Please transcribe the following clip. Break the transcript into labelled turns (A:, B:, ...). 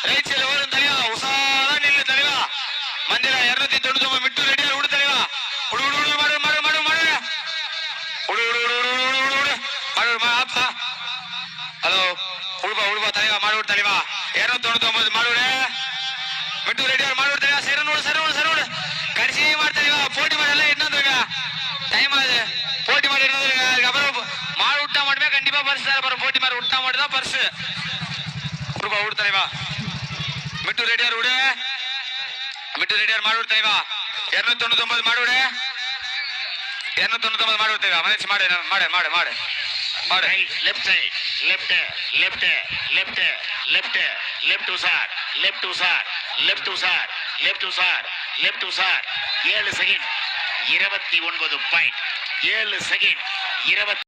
A: right side வரும் தலைவா உசாரா நில்லு தலைவா மந்திரா 299 மிட்டு ரெடியா விடு தலைவா உடு உடு உடு மாடு மாடு மாடு மாடு உடு உடு உடு உடு உடு உடு மாடு மாப்பா ஹலோ உடுப்பா உடுப்பா தலைவா மாடு விடு தலைவா 299 மாடு விடு மிட்டு ரெடியா மாடு விடு தலைவா சரனோடு சரனோடு சரனோடு கடைசி மாடு தலைவா போட்டி மாடு எல்லாம் என்ன வந்துருங்க டைம் ஆகுது போட்டி மாடு என்ன வந்துருங்க அதுக்கப்புறம் மாடு விட்டா மட்டுமே கண்டிப்பா பரிசு தர போறோம் போட்டி மாடு விட்டா மட்டும் தான் பரிசு உடுப்பா விடு தலைவா மிட்டு ரெடியார் விடு மிட்டு ரெடியார் மாடு விடு தலைவா 299 மாடு விடு 299 மாடு விடு தலைவா மதிச்சு மாடு மாடு மாடு மாடு மாடு
B: left side left left left left left sir left sir left sir left sir left sir 7 second 29 point 7 second 29